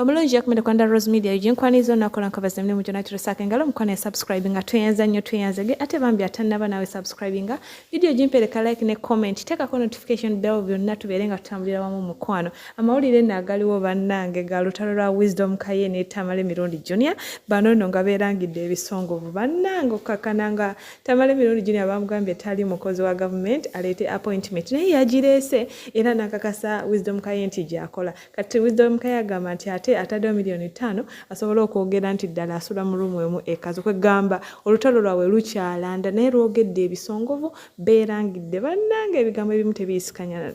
Omulungi yakumende kwanda Rose Media yinkwanizo nakola nkabaza mne mujona turasaka ngalo mukone subscribing atwenza nnyo twenyanzege ate bambi atannaba nawe subscribing video jimpeleka like ne comment teka ko notification bell byonna tuberenga tutambulira wamu mukwano amawulire nagaliwo bannange ga Olutalo lwa Wisdom Kaye ne Tamale Mirund Jnr bano no ngaberangidde ebisongovu bannange okakananga Tamale Mirund Jnr bamugambye tali mukozi wa government alete appointment naye yagirese era nakakasa Wisdom Kaye nti jakola kati Wisdom Kaye agamba nti ate atadde milioni 5 asobola okwogera nti ddala asula mu rumu emu ekazo kwegamba olutalo lwawe lukyalanda naye lwogedde ebisongovu beerangidde bannange ebigambo ebimu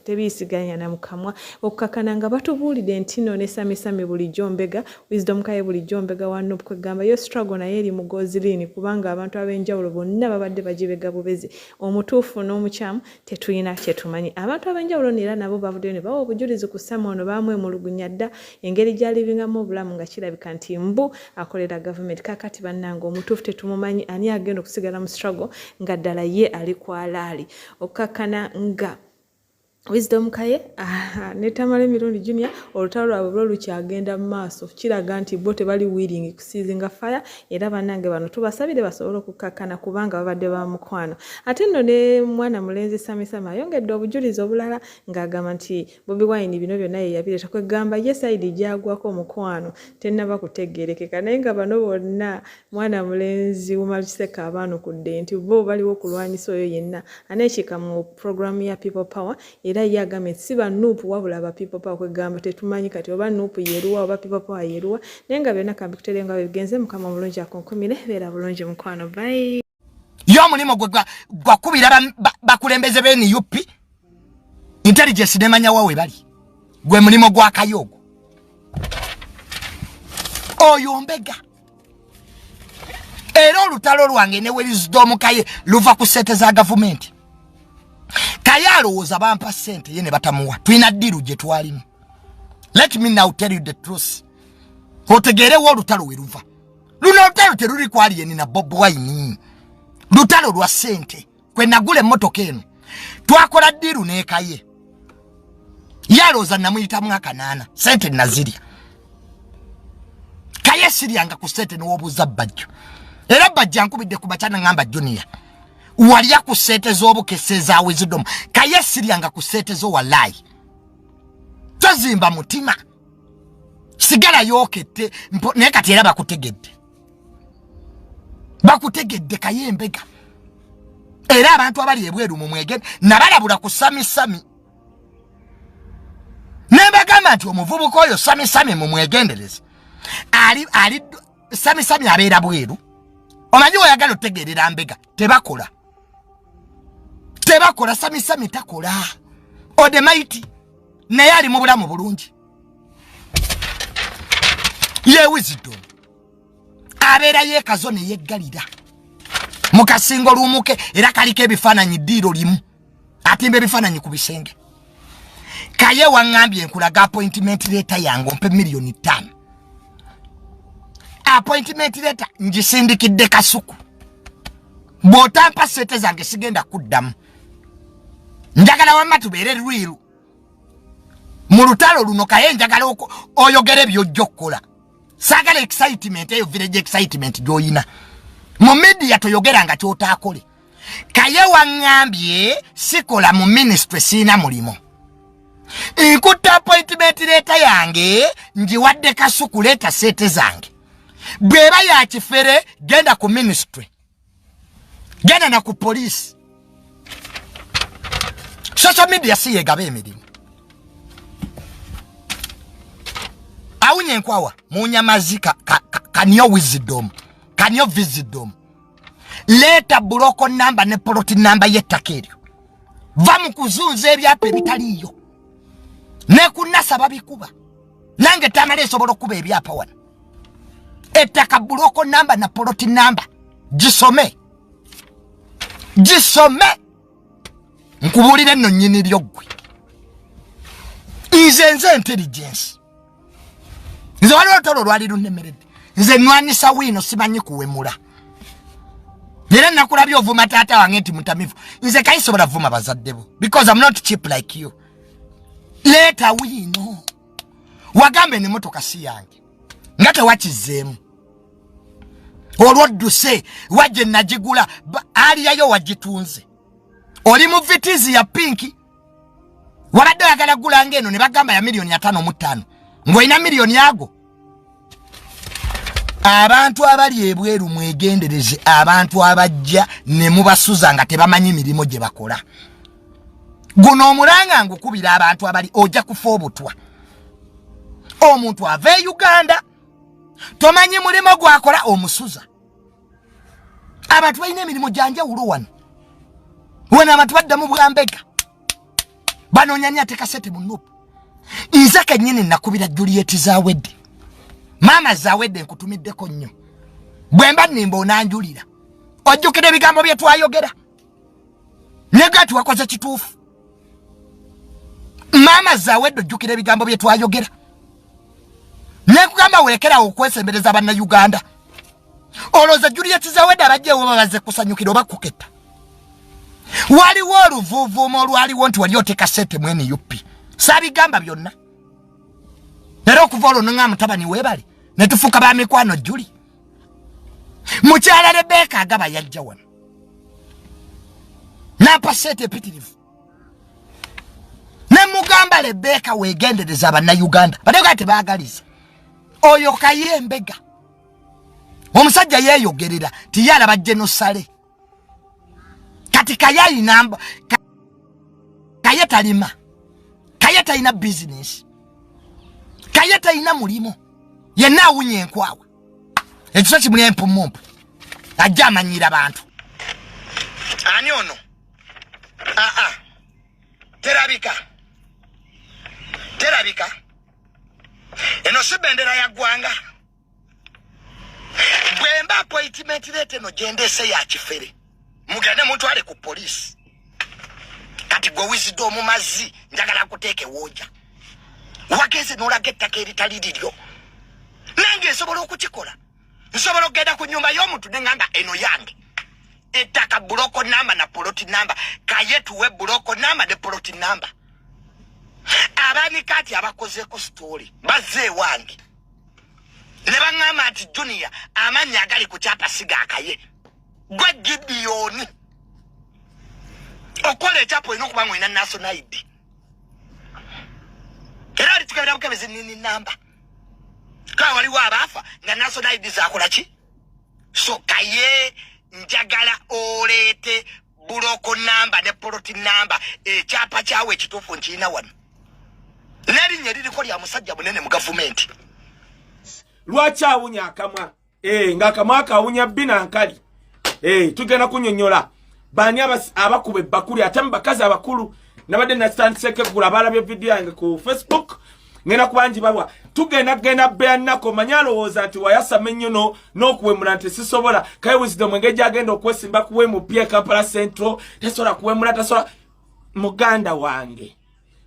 tebiyisiganya na mukamwa okukakana nga batubuulidde nti no ne Summy bulijjo mbega Wisdom Kaye bulijjo mbega wano kwegamba yo struggle naye eri mugozi lini kubanga abantu ab'enjawulo bonna babadde bagibega bubezi omutuufu n'omukyamu tetuyina kyetumanyi abantu ab'enjawulo era nabo bavuddeyo ne bawa obujulizi ku Summy ono baamwemulugunya dda engeri gyalivingamu obulamu nga kirabika nti mbu akolera government kakati bannange omutuufu tetumumanyi ani agenda okusigala mu struggle nga ddala ye ali kwalaali okukakana nga Wisdom Kaye ne Tamale Mirund Jnr olutalo lwabwe lukyagenda mu maaso kiraga nti bo tebali willing kusizinga fire era bannange bano tubasabire basobole okukakana kubanga babadde ba mukwano ate nno ne mwana mulenzi Summy ayongedde obujulizi obulala ng'agamba nti Bobi Wine bino byonna ye yabireeta kwegamba ye side gyagwako omukwano tennaba kutegeerekeka naye nga bano bonna mwana mulenzi UmarKiseka abaanukudde nti bo baliwo kulwanyisa oyo yenna aneekika mu program ya People Power era yagame siba nupu wabula ba People Power kwegamba tetumanyi kati oba nupu yeruwa oba People Power yeruwa nenga byonna kambi kuterenga bigenze mukama mulungi akonkumire beera bulungi mukwano bye yo mulimo gwakubira bakulembeze beni yupi intelligence nemanya wawe bali gwe mulimo gwa kayogo oyo mbega era olutalo lwange ne Wisdom Kaye luva ku sente za government Kayalo was a bampa sente yene batamuwa twina diru je twalimu. Let me now tell you the truth. Hotegere wo lutalo weruva. Luno lutalo teruri kwali yeni na Bobi Wine. Lutalo lwa sente kwe nagule motoka eno. Twakola diru ne Kaye. Yaloza namuyita mwaka 8 sente naziria. Kaye sirianga ku sente n'obuza bajjo. Era bajja nkubidde kubachana ngamba Junior. Walia ku sente z'obukese za Wisdom Kaye sirianga ku sente zo walai tozimba mutima sigala yokete naye kati era bakutegedde Kaye mbega era abantu abali ebweru mu mwegende nabalabula ku Summy nebagamba nti omuvubuka oyo Summy mu mwegendereza ali Summy abeera bweru omanyi oyagala otegerera mbega tebakola Summy takola ode mighty naye ali mu bulamu bulungi ye Wisdom abeera yekazo ne yeggalira mukasingo lumuke era kaliko ebifaananyi ddiiro limu atimba ebifaananyi ku bisenge Kaye wangambye nkulaga appointment letter yange ompe milioni 5 appointment letter ngisindikidde kasuku bw'otampa sente zange sigenda kuddamu njagala wamma tubeere lwiru mu lutalo luno Kaye njagala oyogere by'ojja okukola saagala excitement eyo village excitement gy'oyina mu media toyogeranga ky'otaakole Kaye wangambye sikola mu ministry siina mulimo nkutta appointment letter yange ngiwadde kasuku leeta sente zange bweba ya kifere genda ku ministry genda na ku police social media siye gabe emirimu awunye nkwawa munyamazika kanyo Wisdom leta buloko number ne plot number yettakeryo va mu kuzunza ebyapa ebitaliyo ne kunasa babikuba nange Tamale esobola okuba ebyapa wana ettaka buloko number na plot number gisome nkubulire nno nnyini lyogwe nze intelligence nze waliwo olutalo lwali lunnemeredde nze nwanisa wino simanyi kuwemula era nakulabye ovuma taata wange nti mutamivu nze kayisobola vuma bazadde bo because I'm not cheap like you leta wino wagambe ne motoka si yange ngate wakizeemu olwodduse wajje najigula ali yayo wagitunze oli mu vitizi ya pinki wabadde oyagala gula ngeno ne bagamba ya $5,500,000 ng'olina miliyoni yago. Abantu abali ebweru mwegendereze abantu abajja ne mubasuza nga tebamanyi mirimo gye bakola. Guno omulanga ngukubira abantu abali ojja kufa obutwa. Omuntu ave Uganda tomanyi mulimo gwakola omusuza. Abantu balina emirimu janja ulo wano. Wena abantu baddamu bwambega. Banonyanya tekasete munupu. Nzaka nyine nakubira Juliet zawedde. Mama zawedde nkutumiddeko nnyo. Bwemba nimba onanjulira. Ojjukira ebigambo bye twayogera. Nega tuwakoze kituufu. Mama zawedde ojjukira ebigambo bye twayogera. Nekugamba werekera okwesembereza abanna Uganda. Oloza Juliet zawedde abajje babaze kusanyukira bakuketta. Waliwo oluvuuvuumo olwaliwo nti wali otekasete mwene yupi. Sabigamba byonna. Era okuva olwo nga mutabani webale ne tufuka ba mikwano Juli. Mukyala Rebeka agaba yajja wano. Napa sete pitirivu. Ne mugamba Rebeka wegendereza abanna Uganda. Badega tebaagaliza. Oyo Kayembega. Omusajja yeeyogerera tiyala bajje no sale. Katika yayi namba Kayeta lima. Kayeta ina business. Kayeta ina mulimo. Yenna wunye nkwawa. Ekyo kimuli empumumpu. Ajja amanyira abantu. Ani ono? Terabika. Terabika. Eno sibendera ya gwanga. Bwemba appointment lete no gendese ya kifere. Mugende muntu ale ku police. Kati gwe Wisdom mazi njagala kuteke woja. Wakeze nolagetta ke litalidilyo. Nange nsobola okukikola. Nsobola okugenda ku nyumba y'omuntu nengamba eno yange. Ettaka buloko namba na poloti namba. Kayetu we buloko namba ne poloti namba. Abani kati abakozeeko story. Bazze wange. Ne bangamba ati Junior amanya agali ku kyapa siga akaye. Gwe Gideon. Okwole chapo inokuba ngwina national ID. Era litukabira bukebezi nini namba. Kwa waliwo abafa nga national ID zakola ki? So Kaye njagala olete buloko namba ne poloti namba chapa chawe kitufu nchina wano. Neri nyeriri ko lya musajja munene mu government. Lwacha awunya akamwa. Nga akamwa akawunya bina nkali. Tugenda kunyonyola. Bani abakube bakuli atemba bakazi abakulu nabade na stand seke kugula balabye video yange ku Facebook ngena kubanji babwa tugenda beanako manyalo woza ati wayasa menyo no kuwemula ati sisobola Kaye Wisdom ngeje agenda okwesimba kuwemu pia Kampala Central tesola kuwemula tasola muganda wange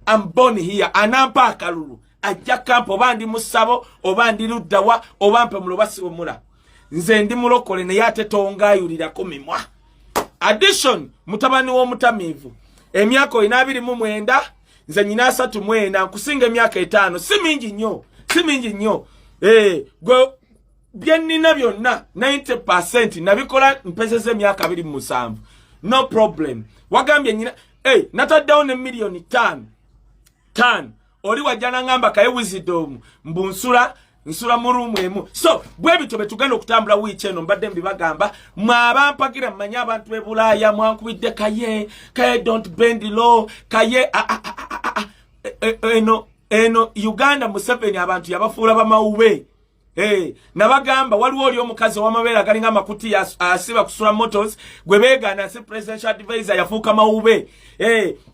I'm born here anampa akalulu ajja kampo bandi musabo obandi luddawa obampe mulobasi omula nze ndi mulokole ne yate tongayulira komimwa. Addition mutabani wo mutamivu emyaka 29 nze nyina 34 nkusinga emyaka 5 si mingi nnyo gwe byenina byonna 90% nabikola mpeseze emyaka 27 no problem wagambye nyina nataddawo ne million 5 oli wajjana ngamba Kaye Wisdom mbunsula nsula murumwemu so bwe bityo betugenda okutambula wiiche eno mbadde mbibagamba mwabampagira mmanya abantu bebulaya mwankubidde Kaye don't bend low Kaye eno Uganda Museveni abantu yabafuula bamawube nabagamba waliwo oli omukazi w'amabeera galinga amakuti asiba kusula motors gwe beegana si presidential advisor yafuuka mawube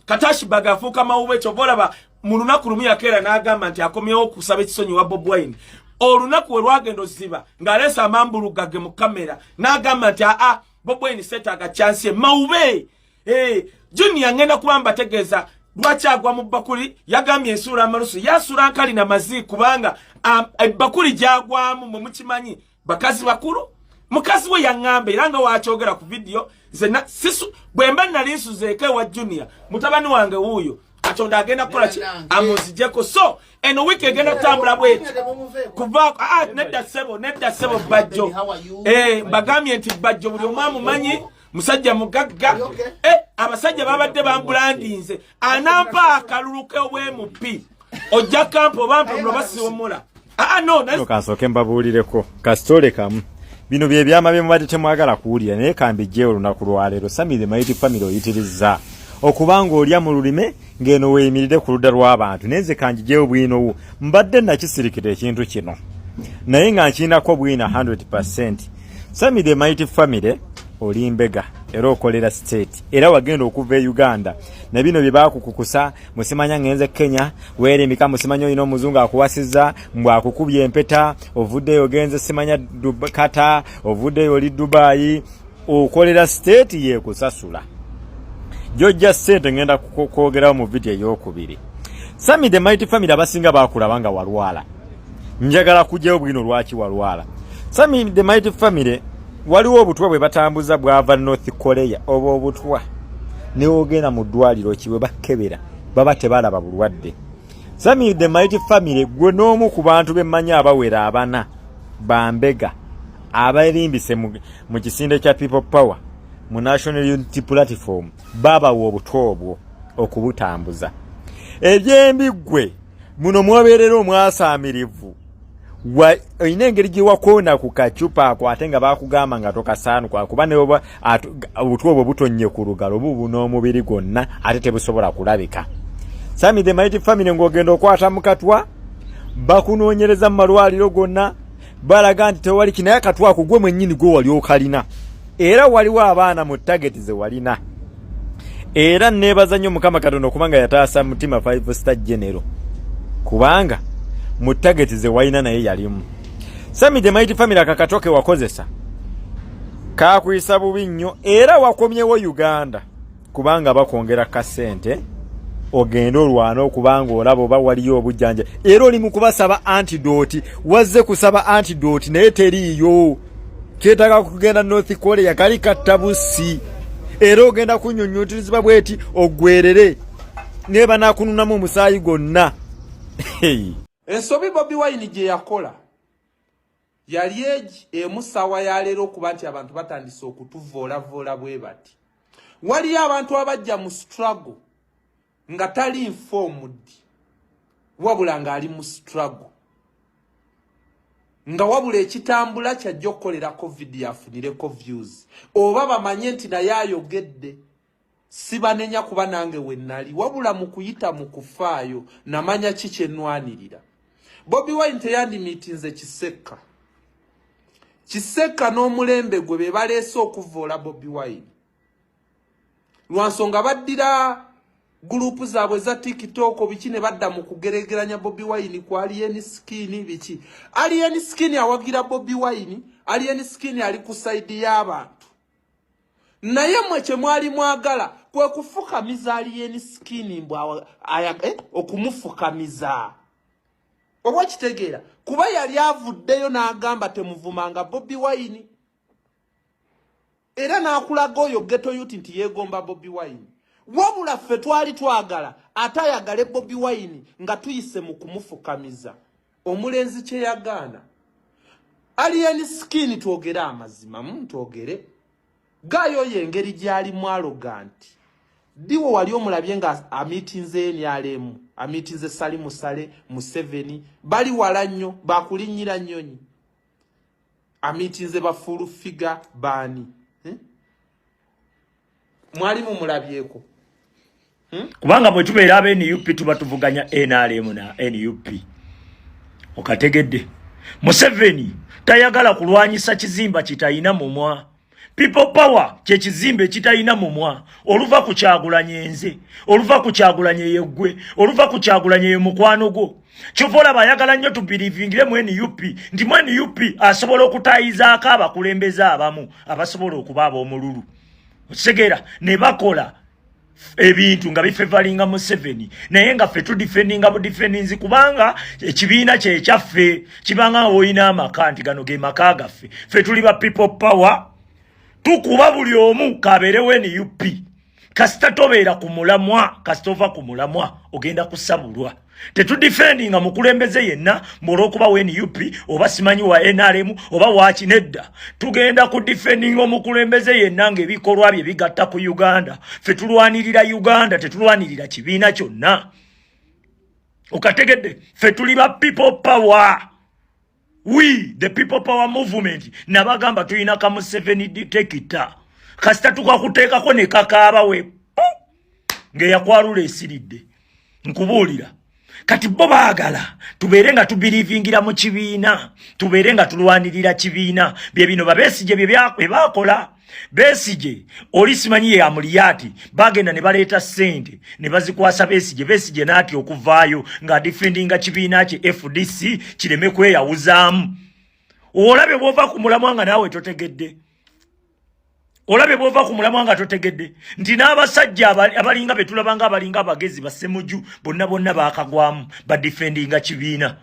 Katashbaga yafuuka mawube kyovolaba mu lunaku lumu yakeera n'agamba nti akomyewo okusaba ekisonyi wa Bob Wine olunaku lwagenda osiba ng'aleesa amambulugage mu kamera n'agamba nti Bob Wine setaaga chance mawube Junior ngenda kuba mbategeeza lwaki agwa mu bakuli yagambye ensuula amalusu yasuula nkali na mazi kubanga bakuli gyagwamu mwe mukimanyi bakazi bakulu mukazi we yaŋŋamba era nga wakyogera ku video nze bwemba nali nsuzeeko ewa Junior mutabani wange wuuyo Katonda agenda kukola ki amuzijeko so eno wiki agenda kutambula bweti kuva nedda sebo bajjo bagamye nti bajjo buli omu amumanyi musajja mugagga abasajja babadde bambulandinze anampa akaluluke obwemupi ojja kampo bampa muno basiwomula no kansooke mbabuulireko kasitole kamu bino bye byama bye mubadde temwagala kuwulira naye kambijjeyo olunaku lwaleero Sammy the Mighty Family oyitirizza okubanga olya mu lulime ng'eno weeyimirire ku ludda lw'abantu neze kanjijeyo bwino mbadde nakisirikira ekintu kino naye nga nkiinako bwina 100%. Sammy the Mighty Family oli mbega era okolera state era wagenda okuva e Uganda na bino bye bakukukusa musimanya ngenze Kenya were mika musimanya ino muzungu akuwasiza mbwa akukubye empeta ovudde ogenze simanya Kata ovudde oli Dubai okolera state ye kusasula Jojja sente ngenda kwogera mu video ey'okubiri. Sammy the Mighty Family abasinga bakulabanga walwala njagala kujjayo bwino lwaki walwala. Sammy the Mighty Family waliwo obutwa bwe batambuza bwava North Korea obo obutwa ne ogenda mu ddwaliro kiwe bakebera baba tebalaba bulwadde. Sammy the Mighty Family gwe n'omu ku bantu bemmanya abawera abana bambega abalimbise mu kisinde kya People Power mu National Unity Platform baba wo obutobwo okubutambuza ebyembi gwe muno mwaberera omwasaamirivu wa inengeri giwakona ku kacupa akwate nga bakugamba nga tokasanu kwa kuba ne obutobwo butonye ku lugalo bubu n'omubiri gonna ate tebusobola kulabika. Sammy the Mighty Family ng'ogenda okwata mu katwa bakunoonyereza mu malwaliro gonna balaga nti tewali kinaye katwa kugwe mwennyini gwe wali okalina era waliwo abaana mu target ze walina era nebaza nnyo Mukama Katonda kubanga yataasa mutima 5-star general kubanga mu target ze walina naye yalimu. Sammy the Mighty Family akakatoke wakozesa kakuyisa bubi nnyo era wakomyewo Uganda kubanga bakongera kasente ogenda olwana okubanga olaba oba waliyo obujjanja era oli mu kubasaba antidote wazze kusaba antidote naye teriiyo kyetaaga kugenda North Korea kali kattabusi era ogenda kunnyonnyotirizibwa bweti ogwerere ne banaakununamu omusaayi gonna. Ensobi Bobi Wine gye yakola yali emusawa yaleero okuba nti abantu batandise okutuvoolavoola bwe bati waliyo abantu abajja mu struggle nga tali informed wabula nga ali mu struggle nga wabula ekitambula kyajja okukolera covid yafunireko views oba bamanye nti naye ayogedde sibanenya kuba nange wennali wabula mu kuyita mu kufaayo namanya kikyenwanirira. Bobi Wine teyandimiitinze Kiseka n'omulembe gwe be baleese okuvoola Bobi Wine lwansonga baddira gurupu zaabwe za TikTok biki ne badda mu kugeregeranya Bobi Wine ku Alien Skin biki. Alien Skin awagira Bobi Wine, Alien Skin ali ku side y'abantu. Naye mwe kye mwali mwagala kwe kufukamiza Alien Skin mbwa okumufukamiza. Oba kitegeera kuba yali avuddeyo n'agamba temuvumanga Bobi Wine. Era n'akulaga oyo ghetto youth nti yeegomba Bobi Wine. Wabula ffe twali twagala atayagale Bobi Wine nga tuyise mu kumufukamiza. Omulenzi kye yagaana Alien Skin twogera amazima twogere gayo yengeri gyali mwaloganti diwo wali omulabye nga amitinze NRM amitinze Sali Musale mu 7 bali wala nnyo bakulinyira nnyonyi amitinze bafulu figa bani mwali mumulabyeko kubanga bwe tubeera abe NUP tuba tuvuganya NRM na NUP okategedde Museveni tayagala kulwanyisa kizimba kitayina mumwa People Power kye kizimbe kitayina mumwa oluva ku Kyagulanye nze oluva ku Kyagulanye yeggwe oluva ku Kyagulanye ye mukwano go kyovola bayagala nnyo tubirivingire mu NUP ndi mu NUP asobola okutayizaako abakulembeza abamu abasobola okuba ab'omululu segera ne bakola ebintu nga bifevalinga mu 7 naye nga ffe tudifendinga bu defendinzi kubanga ekibiina kye kyaffe kibanga oyina amakanti gano ge maka gaffe ffe tuli ba People Power tukuba buli omu kabeerewo NUP kasita tobeera ku mulamwa kasita ova ku mulamwa ogenda kusabulwa tetudifendinga mukulembeze yenna mbolokuba wa NUP oba simanyi wa NRM oba wakinedda tugenda ku defending omukulembeze yenna ng'ebikolwa bye bigatta ku Uganda fe tulwanirira Uganda tetulwanirira kibiina kyonna okategedde fe tuli ba people power. We the people power movement nabagamba tuyina ka Museveni detekita kasita tukakuteekako ne kakaaba we ngeyakwalula esiridde nkubuulira kati bo baagala tubeere nga tubirivingira mu kibiina tubeere nga tulwanirira kibiina bye bino babeesije bye baakola Besigye oli simanyi ye amuliyati bagenda ne baleeta ssente ne bazikwasa Besigye naati okuvaayo nga defendinga kibiina kye FDC kireme kweyawuzaamu. Olabe bwova ku mulamwa nga naawe totegedde. Olabe bwova ku mulamwa nga totegedde nti n'abasajja abalinga betulabanga abalinga abagezi basemuju bonna baakagwamu ba defendinga kibiina.